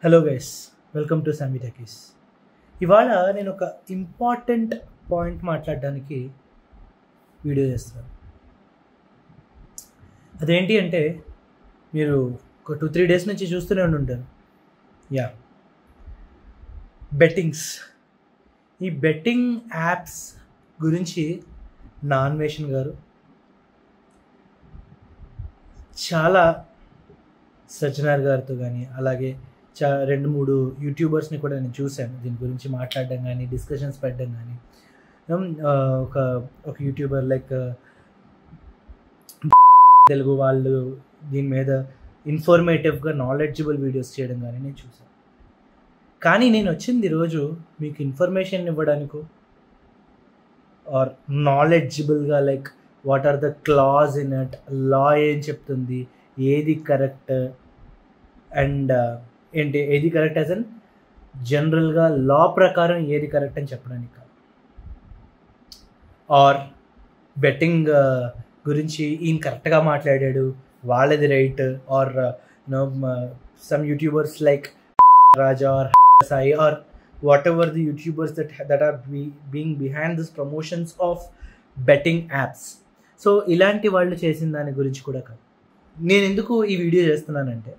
Hello guys, welcome to సామి techies. ఇవాళ నేను ఒక ఇంపార్టెంట్ పాయింట్ మాట్లాడడానికి వీడియో చేస్తాను. అదేంటి అంటే మీరు ఒక 2-3 డేస్ నుంచి చూస్తూనే ఉంటారు. బెట్టింగ్స్. ఈ బెట్టింగ్ యాప్స్ గురించి నా అన్వేషణ్ గారు చాలా సజ్జనార్ గారితో కానీ అలాగే 2-3 యూట్యూబర్స్ని కూడా నేను చూశాను దీని గురించి మాట్లాడడం కానీ డిస్కషన్స్ పెట్టడం కానీ. ఒక యూట్యూబర్ లైక్ తెలుగు వాళ్ళు దీని మీద ఇన్ఫర్మేటివ్గా నాలెడ్జబుల్ వీడియోస్ చేయడం కానీ నేను చూశాను. కానీ నేను వచ్చింది ఈరోజు మీకు ఇన్ఫర్మేషన్ ఇవ్వడానికో ఆర్ నాలెడ్జబుల్గా like what are the clause in it, law ఏం చెప్తుంది, ఏది కరెక్ట్ అండ్ ఏంటి ఏది కరెక్ట్ యాజ్ అన్ జనరల్గా లా ప్రకారం ఏది కరెక్ట్ అని చెప్పడానికి కాదు. ఆర్ బెట్టింగ్ గురించి ఈయన కరెక్ట్గా మాట్లాడాడు వాళ్ళది right, are some youtubers like Raja or Sai or whatever the youtubers that are being behind this promotions of betting apps. So ఇలాంటి వాళ్ళు చేసిన దాని గురించి కూడా కాదు. నేను ఎందుకు ఈ వీడియో చేస్తున్నానంటే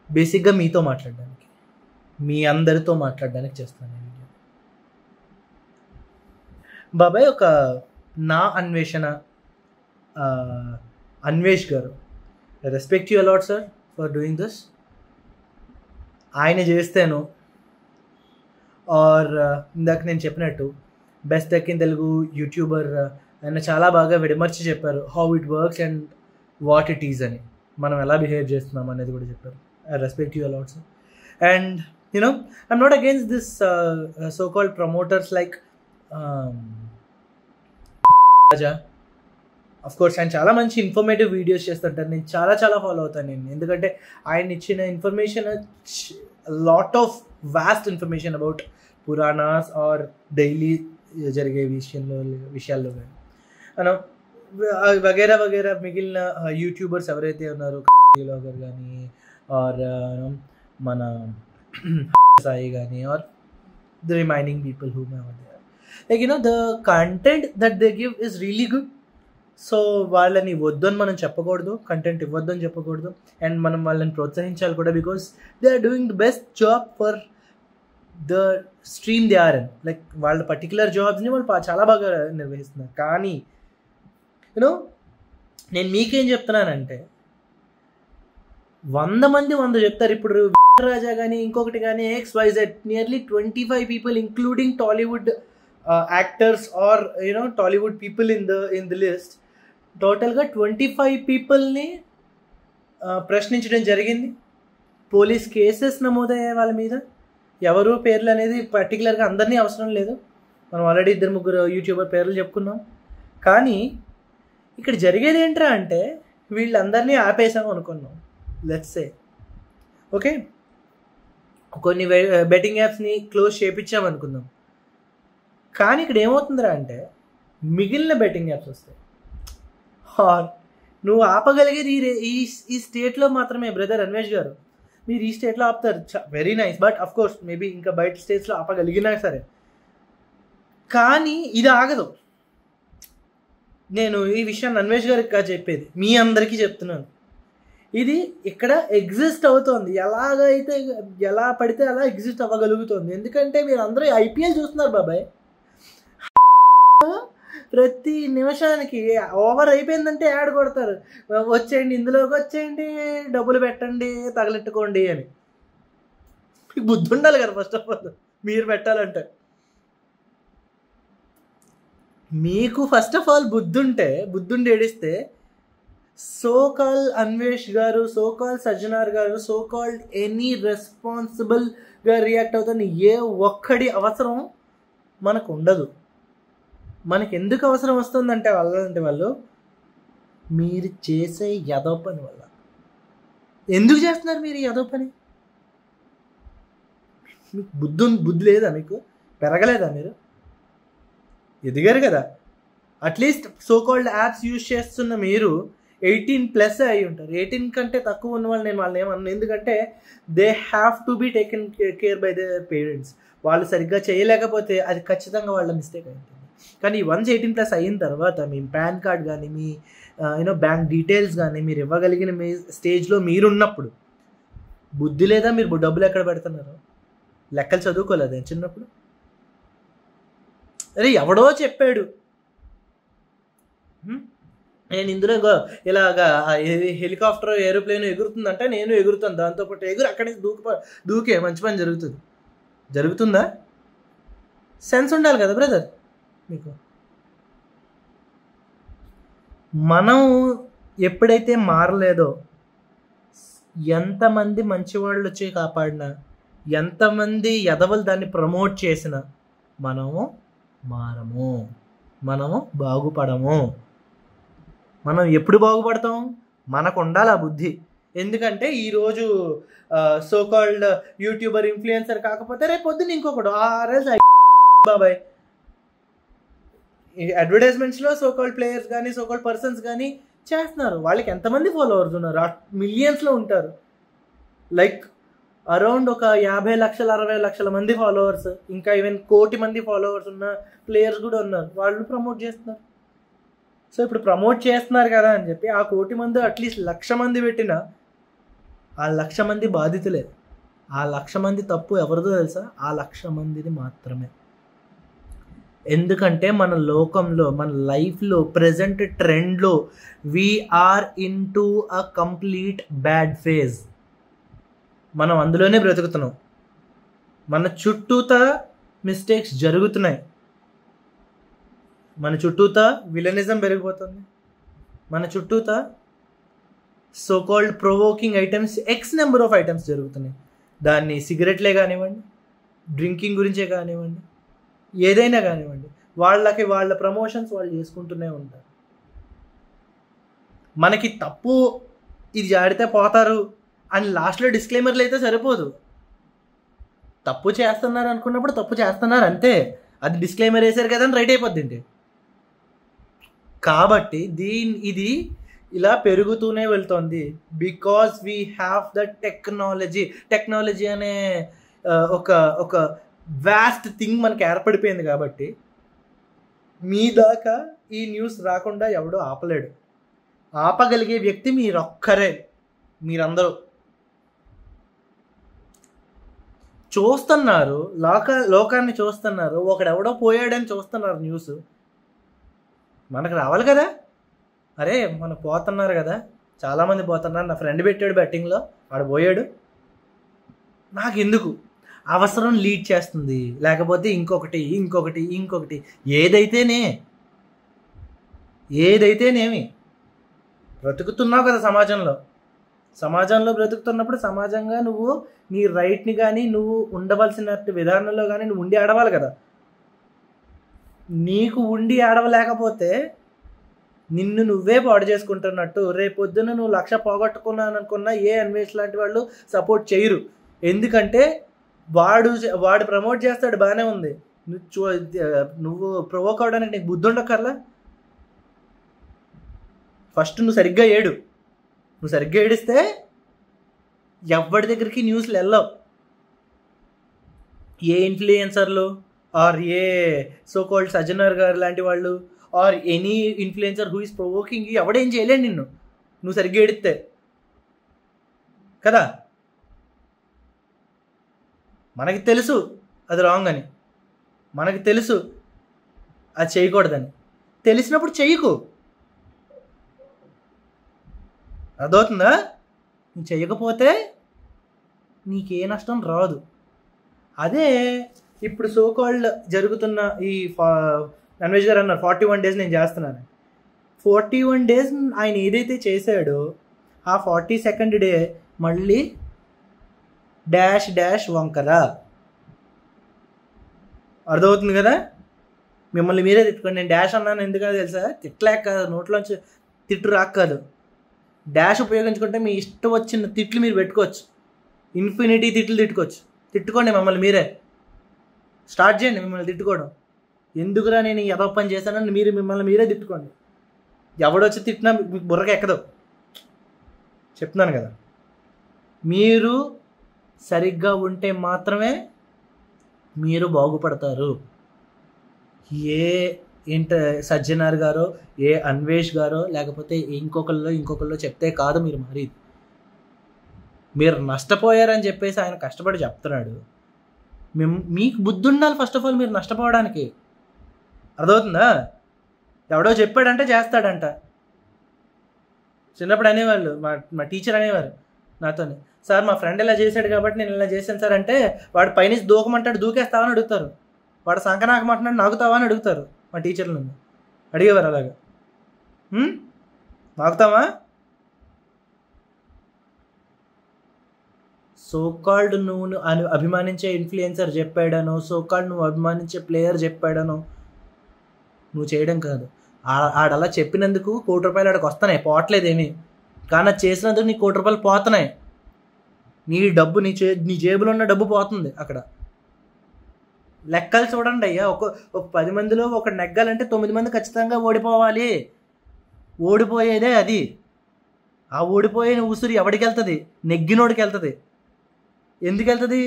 బేసిక్గా మీతో మాట్లాడడానికి, మీ అందరితో మాట్లాడడానికి చేస్తాను ఈ వీడియో. బాబాయ్ ఒక నా అన్వేషణ అన్వేష్ గారు, respect you a lot sir for doing this. ఆయన చేస్తాను ఆర్ ఇందాక నేను చెప్పినట్టు best tech in Telugu YouTuber ఆయన చాలా బాగా విడమర్చి చెప్పారు how it works and what it is అని, మనం ఎలా బిహేవ్ చేస్తున్నాం అనేది కూడా చెప్పారు. I respect you a lot, sir. And I'm not against this so-called promoters like Raja. Of course, ఆయన చాలా మంచి ఇన్ఫర్మేటివ్ వీడియోస్ చేస్తుంటారు. నేను చాలా ఫాలో అవుతాను నేను, ఎందుకంటే ఆయన ఇచ్చిన information lot of vast information about Puranas or daily జరిగే విషయాల్లో కానీ వగేరా మిగిలిన యూట్యూబర్స్ ఎవరైతే ఉన్నారో వ్లాగర్ కానీ ఆర్ మన సాయి కానీ or the remaining people who like the content that they give is really good. So వాళ్ళని వద్దు అని మనం చెప్పకూడదు, కంటెంట్ ఇవ్వద్దు అని చెప్పకూడదు, అండ్ మనం వాళ్ళని ప్రోత్సహించాలి కూడా, because they are doing the best job for the stream they are in. Like వాళ్ళ పర్టికులర్ జాబ్స్ని వాళ్ళు చాలా బాగా నిర్వహిస్తున్నారు. కానీ నేను మీకేం చెప్తున్నానంటే 100 మంది 100 చెప్తారు. ఇప్పుడు రాజా కానీ ఇంకొకటి కానీ XYZ nearly 25 people including Tollywood actors or Tollywood people in the list. టోటల్గా 25 పీపుల్ని ప్రశ్నించడం జరిగింది. పోలీస్ కేసెస్ నమోదయ్యాయి వాళ్ళ మీద. ఎవరు పేర్లు అనేది పర్టికులర్గా అందరినీ అవసరం లేదు, మనం ఆల్రెడీ 2-3 యూట్యూబర్ పేర్లు చెప్పుకున్నాం. కానీ ఇక్కడ జరిగేది ఏంట్రా అంటే వీళ్ళందరినీ ఆపేసాం అనుకున్నాం, లెట్స్ సే ఓకే, కొన్ని బెట్టింగ్ యాప్స్ని క్లోజ్ చేయించాం అనుకుందాం. కానీ ఇక్కడ ఏమవుతుందిరా అంటే మిగిలిన బెట్టింగ్ యాప్స్ వస్తాయి. నువ్వు ఆపగలిగేది ఈ స్టేట్లో మాత్రమే బ్రదర్ అన్వేష్ గారు. మీరు ఈ స్టేట్లో ఆపుతారు, very nice, but of course maybe ఇంకా బయట స్టేట్స్లో ఆపగలిగినా సరే, కానీ ఇది ఆగదు. నేను ఈ విషయాన్ని అన్వేష్ గారికి కాదు చెప్పేది, మీ అందరికీ చెప్తున్నాను. ఇది ఇక్కడ ఎగ్జిస్ట్ అవుతోంది, ఎలాగైతే ఎలా పడితే అలా ఎగ్జిస్ట్ అవ్వగలుగుతుంది. ఎందుకంటే మీరు అందరూ IPL చూస్తున్నారు బాబాయ్. ప్రతి నిమిషానికి ఓవర్ అయిపోయిందంటే యాడ్ కొడతారు, వచ్చేయండి ఇందులోకి వచ్చేయండి, డబ్బులు పెట్టండి, తగలెట్టుకోండి అని. మీకు బుద్ధి ఉండాలి కదా ఫస్ట్ ఆఫ్ ఆల్. మీరు పెట్టాలంటే మీకు ఫస్ట్ ఆఫ్ ఆల్ బుద్ధుండి ఏడిస్తే సో-కాల్డ్ అన్వేష్ గారు, సో-కాల్డ్ సజ్జనార్ గారు, సో-కాల్డ్ ఎనీ రెస్పాన్సిబుల్గా రియాక్ట్ అవుతున్న ఏ ఒక్కడి అవసరం మనకు ఉండదు. మనకి ఎందుకు అవసరం వస్తుందంటే వాళ్ళు మీరు చేసే యదో పని వల్ల. ఎందుకు చేస్తున్నారు మీరు యదో పని? మీకు బుద్ధి లేదా? మీకు పెరగలేదా? మీరు ఎదిగారు కదా. At least so called apps use చేస్తున్న మీరు 18+ అయి ఉంటారు. 18 కంటే తక్కువ ఉన్న వాళ్ళు నేను వాళ్ళని ఏమన్నా, ఎందుకంటే they have to be taken care by the parents. వాళ్ళు సరిగ్గా చేయలేకపోతే అది ఖచ్చితంగా వాళ్ళ మిస్టేక్ అవుతుంది. కానీ వన్స్ 18+ అయిన తర్వాత మీ పాన్ కార్డ్ కానీ మీ బ్యాంక్ డీటెయిల్స్ కానీ మీరు ఇవ్వగలిగిన మీ స్టేజ్లో మీరున్నప్పుడు బుద్ధి లేదా? మీరు డబ్బులు ఎక్కడ పెడుతున్నారు? లెక్కలు చదువుకోలేదా చిన్నప్పుడు? అరే ఎవడో చెప్పాడు నేను ఇందులో ఇలాగా హెలికాప్టర్ ఏరోప్లేన్ ఎగురుతుందంటే నేను ఎగురుతాను, దాంతోపాటు అక్కడే దూకే మంచి పని జరుగుతుందా? సెన్స్ ఉండాలి కదా బ్రదర్ మీకు. మనం ఎప్పుడైతే మారలేదో, ఎంతమంది మంచివాళ్ళు వచ్చి కాపాడినా, ఎంతమంది ఎదవలు దాన్ని ప్రమోట్ చేసినా మనము మారము, మనము బాగుపడము. మనం ఎప్పుడు బాగుపడతాం? మనకు ఉండాలి ఆ బుద్ధి. ఎందుకంటే ఈరోజు సోకాల్డ్ యూట్యూబర్ ఇన్ఫ్లుయెన్సర్ కాకపోతే రేపు పొద్దున్న ఇంకొకడు బాబాయ్ అడ్వర్టైజ్మెంట్స్లో సోకాల్డ్ ప్లేయర్స్ కానీ సోకాల్డ్ పర్సన్స్ కానీ చేస్తున్నారు. వాళ్ళకి ఎంతమంది ఫాలోవర్స్ ఉన్నారు? మిలియన్స్లో ఉంటారు. లైక్ అరౌండ్ ఒక 50 లక్షల 60 లక్షల మంది ఫాలోవర్స్, ఇంకా ఈవెన్ 1 కోటి మంది ఫాలోవర్స్ ఉన్న ప్లేయర్స్ కూడా ఉన్నారు. వాళ్ళు ప్రమోట్ చేస్తున్నారు. సో ఇప్పుడు ప్రమోట్ చేస్తున్నారు కదా అని చెప్పి ఆ 1 కోటి మంది అట్లీస్ట్ 1,00,000 మంది పెట్టినా ఆ 1,00,000 మంది బాధితులే. ఆ 1,00,000 మంది తప్పు ఎవరిదో తెలుసా? ఆ 1,00,000 మందిది మాత్రమే. ఎందుకంటే మన లోకంలో, మన లైఫ్లో, ప్రజెంట్ ట్రెండ్లో we are into a complete bad phase. మనం అందులోనే బ్రతుకుతున్నాం. మన చుట్టూతా మిస్టేక్స్ జరుగుతున్నాయి. మన చుట్టూతా విలనిజం పెరిగిపోతుంది. మన చుట్టూతా so called provoking items, X number of items జరుగుతున్నాయి. దాన్ని సిగరెట్లే కానివ్వండి, డ్రింకింగ్ గురించే కానివ్వండి, ఏదైనా కానివ్వండి, వాళ్ళకి వాళ్ళ ప్రమోషన్స్ వాళ్ళు చేసుకుంటూనే ఉంటారు. మనకి తప్పు ఇది జాడితే పోతారు అని లాస్ట్లో డిస్క్లైమర్లు అయితే సరిపోదు. తప్పు చేస్తున్నారు అనుకున్నప్పుడు తప్పు చేస్తున్నారు అంతే. అది డిస్క్లైమర్ వేసారు కదా అని రైట్ అయిపోద్ది. కాబట్టి ఇది ఇలా పెరుగుతూనే వెళ్తుంది. Because we have the technology అనే ఒక వాస్ట్ థింగ్ మనకి ఏర్పడిపోయింది. కాబట్టి మీ దాకా ఈ న్యూస్ రాకుండా ఎవడో ఆపలేడు. ఆపగలిగే వ్యక్తి మీరొక్కరే. మీరందరూ చూస్తున్నారు, లోకాన్ని చూస్తున్నారు. ఒకడెవడో పోయాడని చూస్తున్నారు న్యూస్. మనకు రావాలి కదా. అరే మనం పోతున్నారు కదా, చాలామంది పోతున్నారు. నా ఫ్రెండ్ పెట్టాడు బెట్టింగ్లో, వాడు పోయాడు, నాకు ఎందుకు అవసరం లీడ్ చేస్తుంది. లేకపోతే ఇంకొకటి ఏదైతేనేమి బ్రతుకుతున్నావు కదా సమాజంలో బ్రతుకుతున్నప్పుడు సమాజంగా నువ్వు నీ రైట్ని కానీ నువ్వు ఉండవలసిన విధానంలో కానీ నువ్వు ఉండి ఆడవాలి కదా. నీకు ఉండి ఆడవలేకపోతే నిన్ను నువ్వే పాడు చేసుకుంటున్నట్టు. రేపొద్దున నువ్వు 1,00,000 పోగొట్టుకున్నాను అనుకున్నా ఏ అన్వేష్ లాంటి వాళ్ళు సపోర్ట్ చేయరు. ఎందుకంటే వాడు ప్రమోట్ చేస్తాడు, బాగానే ఉంది. నువ్వు ప్రొవోక్ అవడానికి నీకు బుద్ధి ఉండక్కర్లా. ఫస్ట్ నువ్వు సరిగ్గా ఏడు. నువ్వు సరిగ్గా ఏడిస్తే ఎవరి దగ్గరికి న్యూస్లు వెళ్ళవు. ఏ ఇన్ఫ్లుయెన్సర్లు ఆర్ ఏ సోకాల్డ్ సజ్జనర్ గారు లాంటి వాళ్ళు or any influencer who is provoking ఎవడేం చేయలేడు నువ్వు సరిగ్గా ఏడిస్తే కదా. మనకి తెలుసు అది రాంగ్ అని, మనకి తెలుసు అది చేయకూడదని. తెలిసినప్పుడు చెయ్యకు. అర్థమవుతుందా? నువ్వు చెయ్యకపోతే నీకే నష్టం రాదు. అదే ఇప్పుడు సోకాల్డ్ జరుగుతున్న ఈ అన్వేష్ గారు అన్నారు 41 days నేను చేస్తున్నాను. 41 days ఆయన ఏదైతే చేశాడో ఆ 42nd day మళ్ళీ డాష్ వంకరా. అర్థమవుతుంది కదా? మిమ్మల్ని మీరే తిట్టుకోండి. నేను డాష్ అన్నాను ఎందుకని తెలుసా? తిట్టలేక కాదు, నోట్లోంచి తిట్టు రాక కాదు. డాష్ ఉపయోగించుకుంటే మీ ఇష్టం వచ్చిన తిట్లు మీరు పెట్టుకోవచ్చు. ఇన్ఫినిటీ తిట్లు తిట్టుకోండి. మిమ్మల్ని మీరే స్టార్ట్ చేయండి. మిమ్మల్ని తిట్టుకోవడం ఎందుకురా నేను ఏదో పని చేశానని మిమ్మల్ని మీరే తిట్టుకోండి. ఎవడొచ్చి తిట్టినా మీకు బుర్రకి ఎక్కదు. చెప్తున్నాను కదా, మీరు సరిగ్గా ఉంటే మాత్రమే మీరు బాగుపడతారు. ఏ సజ్జనార్ గారో, ఏ అన్వేష్ గారో, లేకపోతే ఇంకొకళ్ళు చెప్తే కాదు మీరు మరి. మీరు నష్టపోయారని చెప్పేసి ఆయన కష్టపడి చెప్తున్నాడు. మీకు బుద్ధి ఉండాలి ఫస్ట్ ఆఫ్ ఆల్ మీరు నష్టపోవడానికి. అర్థమవుతుందా? ఎవడో చెప్పాడంటే చేస్తాడంట. చిన్నప్పుడు అనేవాళ్ళు, మా టీచర్ అనేవారు నాతోనే, సార్ మా ఫ్రెండ్ ఇలా చేశాడు కాబట్టి నేను ఇలా చేశాను సార్ అంటే, వాడు పైనుంచి దూకమంటాడు, దూకేస్తావని అడుగుతారు. వాడు సంకనాకమంటున్నాడు, నాకుతావా అని అడుగుతారు మా టీచర్లు. నన్ను అడిగేవారు అలాగా. నాకుతావా? సోకాల్డ్ నువ్వు అభిమానించే ఇన్ఫ్లుయెన్సర్ చెప్పాడనో, సోకాల్డ్ నువ్వు అభిమానించే ప్లేయర్ చెప్పాడనో నువ్వు చేయడం కాదు. ఆడలా చెప్పినందుకు ₹1,00,00,000 ఆడికి వస్తున్నాయి, పోవట్లేదేమి. కానీ అది చేసినందుకు నీకు ₹1,00,00,000 పోతున్నాయి. నీ డబ్బు నీ జేబులో ఉన్న డబ్బు పోతుంది అక్కడ. లెక్కలు చూడండి అయ్యా. ఒక 10 మందిలో ఒకటి నెగ్గాలంటే 9 మంది ఖచ్చితంగా ఓడిపోవాలి. ఓడిపోయేదే అది. ఆ ఓడిపోయే ఉసురు ఎవడికి వెళ్తుంది? నెగ్గినోడికి వెళ్తుంది. ఎందుకు వెళ్తుంది?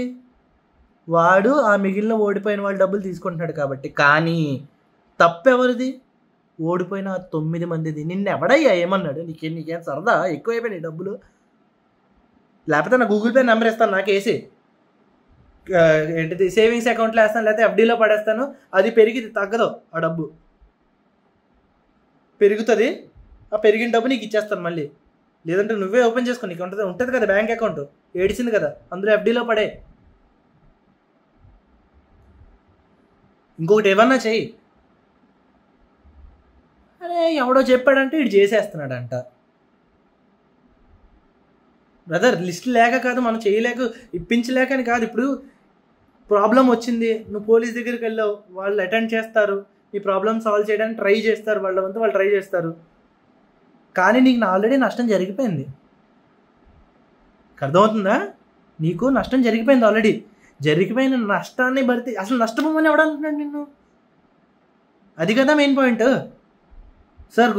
వాడు ఆ మిగిలిన ఓడిపోయిన వాళ్ళ డబ్బులు తీసుకుంటున్నాడు కాబట్టి. కానీ తప్పెవరిది? ఓడిపోయిన 9 మందిది. నిన్ను ఎవడయ్యా ఏమన్నాడు? నీకేం సరదా ఎక్కువైపోయినాయి డబ్బులు? లేకపోతే నా గూగుల్ పే నెంబర్ ఇస్తాను, నాకేసి ఏంటిది సేవింగ్స్ అకౌంట్లో వేస్తాను, లేకపోతే FDలో పడేస్తాను. అది పెరిగి తగ్గదు, ఆ డబ్బు పెరుగుతుంది. ఆ పెరిగిన డబ్బు నీకు ఇచ్చేస్తాను మళ్ళీ. లేదంటే నువ్వే ఓపెన్ చేసుకో, నీకు ఉంటుంది కదా బ్యాంక్ అకౌంట్, ఏడిచింది కదా, అందులో FDలో పడే. ఇంకొకటి ఏమన్నా చెయ్యి. అరే ఎవడో చెప్పాడంటే ఇటు చేసేస్తున్నాడంట. బ్రదర్, లిస్ట్ లేక కాదు, మనం చేయలేక ఇప్పించలేక అని కాదు. ఇప్పుడు ప్రాబ్లం వచ్చింది, నువ్వు పోలీస్ దగ్గరికి వెళ్ళావు, వాళ్ళు అటెండ్ చేస్తారు, నీ ప్రాబ్లం సాల్వ్ చేయడానికి ట్రై చేస్తారు, వాళ్ళ వంతు వాళ్ళు ట్రై చేస్తారు. కానీ నీకు ఆల్రెడీ నష్టం జరిగిపోయింది. అర్థమవుతుందా? నీకు నష్టం జరిగిపోయింది ఆల్రెడీ. జరిగిపోయిన నష్టాన్ని భర్తీ, అసలు నష్టపోమని ఎవడంటున్నాడు నిన్ను? అది కదా మెయిన్ పాయింట్. సార్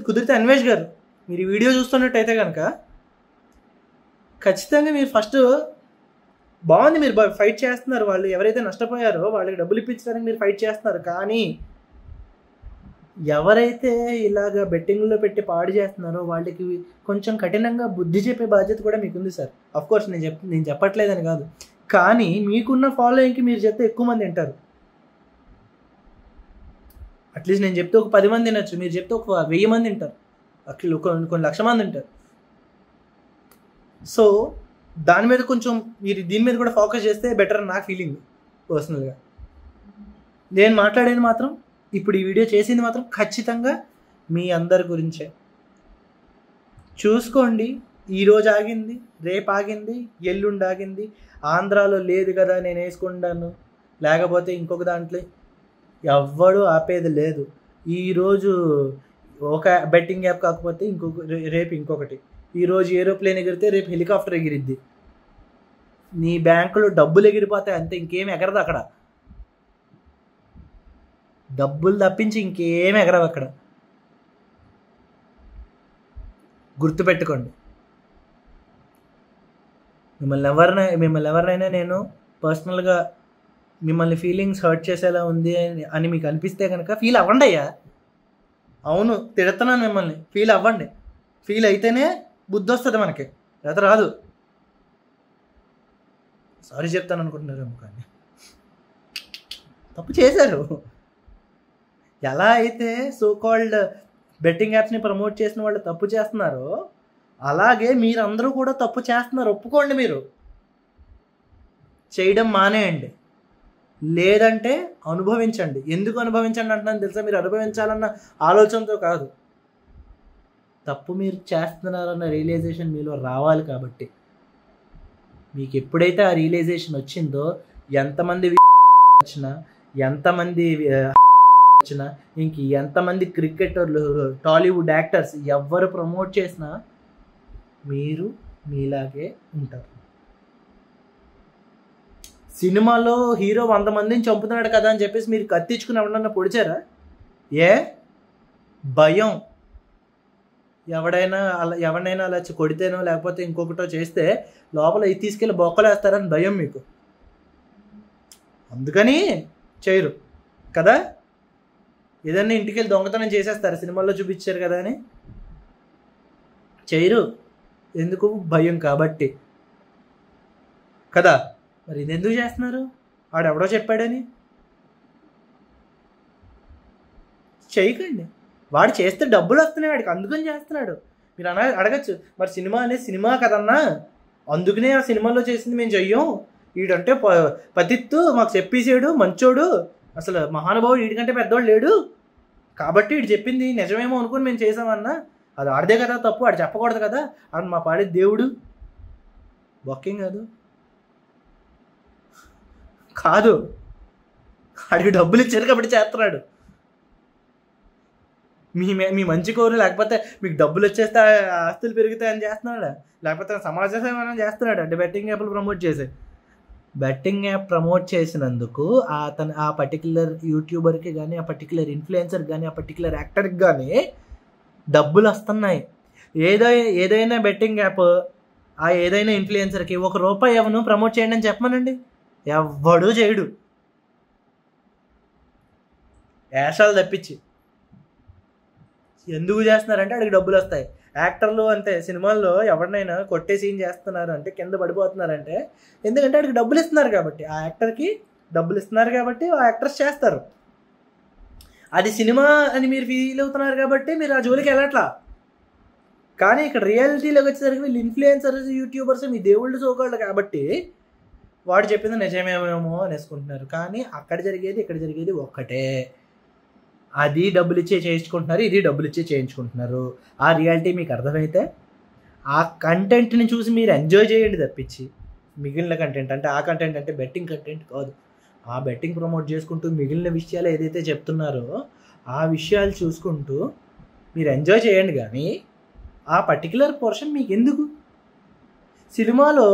కుదిరితే అన్వేష్ గారు మీరు ఈ వీడియో చూస్తున్నట్టయితే కనుక ఖచ్చితంగా మీరు ఫస్ట్ బాగుంది, మీరు ఫైట్ చేస్తున్నారు. వాళ్ళు ఎవరైతే నష్టపోయారో వాళ్ళకి డబ్బులు ఇప్పించడానికి మీరు ఫైట్ చేస్తున్నారు. కానీ ఎవరైతే ఇలాగ బెట్టింగ్లో పెట్టి పాడు చేస్తున్నారో వాళ్ళకి కొంచెం కఠినంగా బుద్ధి చెప్పే బాధ్యత కూడా మీకుంది సార్. అఫ్కోర్స్ నేను చెప్పట్లేదని కాదు, కానీ మీకున్న ఫాలోయింగ్కి మీరు చెప్తే ఎక్కువ మంది వింటారు. అట్లీస్ట్ నేను చెప్తే ఒక 10 మంది వినొచ్చు, మీరు చెప్తే ఒక 1000 మంది వింటారు, కొన్ని లక్ష మంది వింటారు. సో దాని మీద కొంచెం మీరు దీని మీద కూడా ఫోకస్ చేస్తే బెటర్ అని నా ఫీలింగ్ పర్సనల్గా. నేను మాట్లాడేది మాత్రం, ఇప్పుడు ఈ వీడియో చేసింది మాత్రం ఖచ్చితంగా మీ అందరి గురించే. చూసుకోండి, ఈరోజు ఆగింది, రేపు ఆగింది, ఎల్లుండి ఆగింది. ఆంధ్రాలో లేదు కదా నేను వేసుకుంటాను, లేకపోతే ఇంకొక దాంట్లో ఎవ్వడు ఆపేది లేదు. ఈరోజు ఒక బెట్టింగ్ యాప్ కాకపోతే రేపు ఇంకొకటి. ఈరోజు ఏరోప్లేన్ ఎగిరితే రేపు హెలికాప్టర్ ఎగిరిద్ది. నీ బ్యాంకులో డబ్బులు ఎగిరిపోతాయి అంతే, ఇంకేం ఎగరదు అక్కడ. డబ్బులు తప్పించి ఇంకేం ఎగరవు అక్కడ. గుర్తుపెట్టుకోండి. మిమ్మల్ని ఎవరినైనా నేను పర్సనల్గా మిమ్మల్ని ఫీలింగ్స్ హర్ట్ చేసేలా ఉంది అని మీకు అనిపిస్తే కనుక ఫీల్ అవ్వండి అయ్యా. అవును తిడుతున్నాను మిమ్మల్ని, ఫీల్ అవ్వండి. ఫీల్ అయితేనే బుద్ధి వస్తుంది మనకి, లేదా రాదు. సారీ చెప్తాను అనుకుంటున్నారేమో, కానీ తప్పు చేశారు. ఎలా అయితే సో కాల్డ్ బెట్టింగ్ యాప్స్ని ప్రమోట్ చేసిన వాళ్ళు తప్పు చేస్తున్నారో అలాగే మీరందరూ కూడా తప్పు చేస్తున్నారు. ఒప్పుకోండి, మీరు చేయడం మానేయండి, లేదంటే అనుభవించండి. ఎందుకు అనుభవించండి అంటున్నాను తెలుసా? మీరు అనుభవించాలన్న ఆలోచనతో కాదు, తప్పు మీరు చేస్తున్నారన్న రియలైజేషన్ మీలో రావాలి. కాబట్టి మీకు ఎప్పుడైతే ఆ రియలైజేషన్ వచ్చిందో, ఎంతమంది వచ్చినా, ఎంతమంది వచ్చినా, ఇంక ఎంతమంది క్రికెటర్లు, టాలీవుడ్ యాక్టర్స్ ఎవరు ప్రమోట్ చేసినా మీరు మీలాగే ఉంటారు. సినిమాలో హీరో 100 మందిని చంపుతున్నాడు కదా అని చెప్పేసి మీరు కత్తించుకుని ఎవరన్నా పొడిచారా? ఏ భయం, ఎవరినైనా అలా కొడితేనో లేకపోతే ఇంకొకటో చేస్తే లోపల ఇది తీసుకెళ్ళి బొక్కలేస్తారని భయం మీకు, అందుకని చేయరు కదా. ఏదన్నా ఇంటికి వెళ్ళి దొంగతనం చేసేస్తారు, సినిమాల్లో చూపించారు కదా అని చేయరు. ఎందుకు? భయం కాబట్టి కదా. మరి ఇది ఎందుకు చేస్తున్నారు? వాడెవడో చెప్పాడని చేయకండి. వాడు చేస్తే డబ్బులు వస్తున్నాయి వాడికి, అందుకని చేస్తున్నాడు. మీరు అడగచ్చు, మరి సినిమా అనేది సినిమా కదన్నా, అందుకనే ఆ సినిమాలో చేసింది మేము చెయ్యం, వీడంటే పతిత్తు మాకు చెప్పేసాడు మంచోడు, అసలు మహానుభావుడు వీడికంటే పెద్దవాడు లేడు కాబట్టి వీడు చెప్పింది నిజమేమో అనుకుని మేము చేసామన్నా, అది ఆడదే కదా తప్పు, ఆడు చెప్పకూడదు కదా, ఆడు మా పాడే దేవుడు బొక్కింగ్ కాదు, ఆడికి డబ్బులు ఇచ్చారు కాబట్టి చేస్తున్నాడు. మీ మంచి కోరు, లేకపోతే మీకు డబ్బులు వచ్చేస్తే ఆస్తులు పెరుగుతాయని చేస్తున్నాడు, లేకపోతే సమాజ సేవ చేస్తున్నాడు. అంటే బెట్టింగ్ యాప్లు ప్రమోట్ చేసి, బెట్టింగ్ యాప్ ప్రమోట్ చేసినందుకు ఆ పర్టికులర్ యూట్యూబర్కి కానీ, ఆ పర్టికులర్ ఇన్ఫ్లుయెన్సర్కి కానీ, ఆ పర్టికులర్ యాక్టర్కి కానీ డబ్బులు వస్తున్నాయి. ఏదైనా బెట్టింగ్ యాప్ ఆ ఏదైనా ఇన్ఫ్లుయెన్సర్కి ₹1 ఎవను ప్రమోట్ చేయండి అని చెప్పమనండి, ఎవ్వడూ చేయడు, యాషాలు తప్పించి. ఎందుకు చేస్తున్నారంటే అడిగి డబ్బులు వస్తాయి. యాక్టర్లు అంతే, సినిమాల్లో ఎవరినైనా కొట్టే సీన్ చేస్తున్నారు అంటే కింద పడిపోతున్నారంటే ఎందుకంటే అడిగి డబ్బులు ఇస్తున్నారు కాబట్టి, ఆ యాక్టర్కి డబ్బులు ఇస్తున్నారు కాబట్టి ఆ యాక్టర్స్ చేస్తారు. అది సినిమా అని మీరు ఫీల్ అవుతున్నారు కాబట్టి మీరు ఆ జోలికి వెళ్ళట్లా. కానీ ఇక్కడ రియాలిటీలోకి వచ్చేసరికి వీళ్ళు ఇన్ఫ్లుయెన్సర్స్, యూట్యూబర్స్ మీ దేవుళ్ళు సోకాళ్ళు కాబట్టి వాడు చెప్పింది నిజమేమేమో అనేసుకుంటున్నారు. కానీ అక్కడ జరిగేది ఇక్కడ జరిగేది ఒక్కటే. అది డబ్బులు ఇచ్చే చేయించుకుంటున్నారు, ఇది డబ్బులు ఇచ్చే చేయించుకుంటున్నారు. ఆ రియాలిటీ మీకు అర్థమైతే ఆ కంటెంట్ని చూసి మీరు ఎంజాయ్ చేయండి తప్పించి, మిగిలిన కంటెంట్ అంటే ఆ కంటెంట్ అంటే బెట్టింగ్ కంటెంట్ కాదు. ఆ బెట్టింగ్ ప్రమోట్ చేసుకుంటూ మిగిలిన విషయాలు ఏదైతే చెప్తున్నారో ఆ విషయాలు చూసుకుంటూ మీరు ఎంజాయ్ చేయండి. కానీ ఆ పర్టికులర్ పోర్షన్ మీకు ఎందుకు? సినిమాలో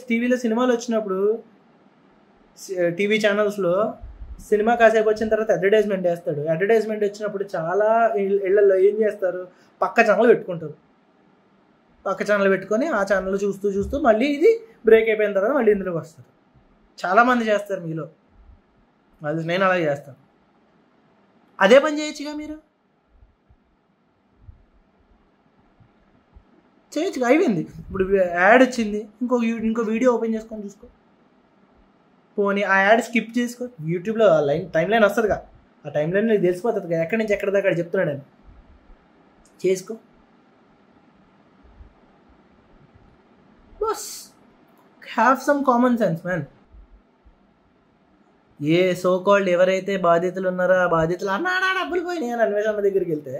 టీవీలో సినిమాలు వచ్చినప్పుడు టీవీ ఛానల్స్లో సినిమా కాసేపు వచ్చిన తర్వాత అడ్వర్టైజ్మెంట్ వేస్తాడు. అడ్వర్టైజ్మెంట్ వచ్చినప్పుడు చాలా ఇళ్లలో ఏం చేస్తారు, పక్క ఛానల్ పెట్టుకుంటారు. పక్క ఛానల్ పెట్టుకొని ఆ ఛానల్ చూస్తూ మళ్ళీ ఇది బ్రేక్ అయిపోయిన తర్వాత మళ్ళీ ఇందులోకి వస్తారు. చాలామంది చేస్తారు మీలో, అది నేను అలా చేస్తాను. అదే పని చేయొచ్చుగా, మీరు చేయొచ్చుగా, అయిపోయింది. ఇప్పుడు యాడ్ వచ్చింది, ఇంకో వీడియో ఓపెన్ చేసుకొని చూసుకో, పోనీ ఆ యాడ్ స్కిప్ చేసుకో. యూట్యూబ్లో టైం లైన్ వస్తుందిగా, ఆ టైం లైన్ నీకు తెలిసిపోతుంది ఎక్కడి నుంచి ఎక్కడి దాకా చెప్తున్నాడని, చేసుకో bus. Have some common sense man. A so called ఎవరైతే బాధితులు ఉన్నారో ఆ బాధితులు అన్నాడా డబ్బులు పోయినాయి అని అన్వేషణ దగ్గరికి వెళ్తే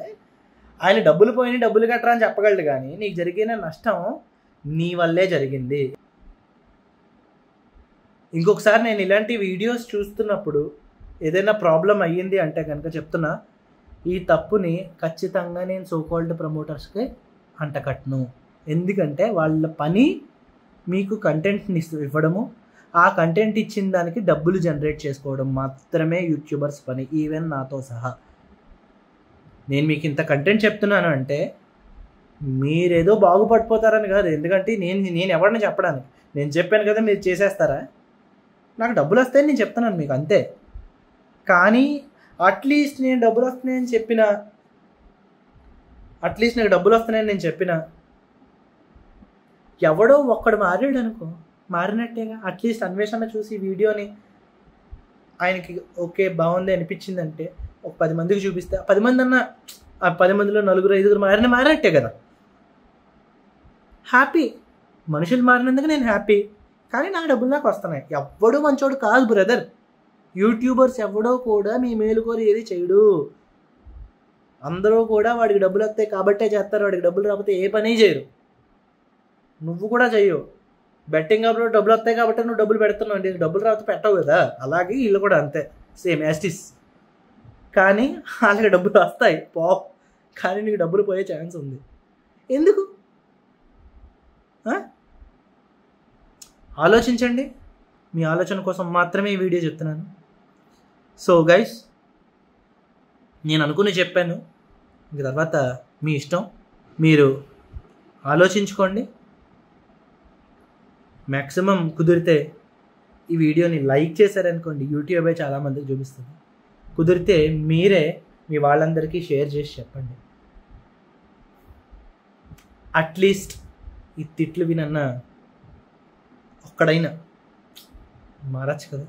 ఆయన డబ్బులు పోయినాయి, డబ్బులు కట్టరా అని చెప్పగలడు. కానీ నీకు జరిగిన నష్టం నీ వల్లే జరిగింది. ఇంకొకసారి నేను ఇలాంటి వీడియోస్ చూస్తున్నప్పుడు ఏదైనా ప్రాబ్లం అయ్యింది అంటే కనుక చెప్తున్నా, ఈ తప్పుని ఖచ్చితంగా నేను సోకాల్డ్ ప్రమోటర్స్కి అంటకట్టను. ఎందుకంటే వాళ్ళ పని మీకు కంటెంట్ని ఇవ్వడము, ఆ కంటెంట్ ఇచ్చిన దానికి డబ్బులు జనరేట్ చేసుకోవడం మాత్రమే యూట్యూబర్స్ పని, ఈవెన్ నాతో సహా. నేను మీకు ఇంత కంటెంట్ చెప్తున్నాను అంటే మీరేదో బాగుపడిపోతారని కాదు, ఎందుకంటే నేను ఎవరిని చెప్పడానికి, నేను చెప్పాను కదా మీరు చేసేస్తారా, నాకు డబ్బులు వస్తాయని నేను చెప్తున్నాను మీకు అంతే. కానీ అట్లీస్ట్ నేను డబ్బులు వస్తున్నాయని చెప్పిన, అట్లీస్ట్ నాకు డబ్బులు వస్తున్నాయని నేను చెప్పిన ఎవడో ఒక్కడు మారాడు అనుకో, మారినట్టేగా. అట్లీస్ట్ అన్వేషణ చూసి వీడియోని ఆయనకి ఓకే బాగుంది అనిపించిందంటే ఒక 10 మందికి చూపిస్తే 10 మంది అన్న, ఆ 10 మందిలో 4-5 మారినట్టే కదా. హ్యాపీ, మనుషులు మారినందుకు నేను హ్యాపీ. కానీ నాకు డబ్బులు నాకు వస్తున్నాయి. ఎవ్వడూ మంచోడు కాదు బ్రదర్. యూట్యూబర్స్ ఎవడో కూడా మీ మేలు కోరి ఏది చేయడు. అందరూ కూడా వాడికి డబ్బులు వస్తాయి కాబట్టే చేస్తారు, వాడికి డబ్బులు రాకపోతే ఏ పని చేయరు. నువ్వు కూడా చెయ్యవు. బెట్టింగ్ యాప్లో డబ్బులు వస్తాయి కాబట్టి నువ్వు డబ్బులు పెడుతున్నావు, నీకు డబ్బులు రాకపోతే పెట్టవు కదా. అలాగే వీళ్ళు కూడా అంతే, సేమ్ యాస్టిస్. కానీ వాళ్ళకి డబ్బులు వస్తాయి కానీ నీకు డబ్బులు పోయే ఛాన్స్ ఉంది. ఎందుకు? ఆలోచించండి. మీ ఆలోచన కోసం మాత్రమే ఈ వీడియో చెప్తున్నాను. సో గైస్, నేను అనుకుని చెప్పాను, ఇంక తర్వాత మీ ఇష్టం. మీరు ఆలోచించుకోండి. మ్యాక్సిమం కుదిరితే ఈ వీడియోని లైక్ చేశారనుకోండి, యూట్యూబే చాలామందికి చూపిస్తుంది. కుదిరితే మీరే మీ వాళ్ళందరికీ షేర్ చేసి చెప్పండి. అట్లీస్ట్ ఈ తిట్లు వినన్నా ఒక్కడైనా మారచ్చు కదా.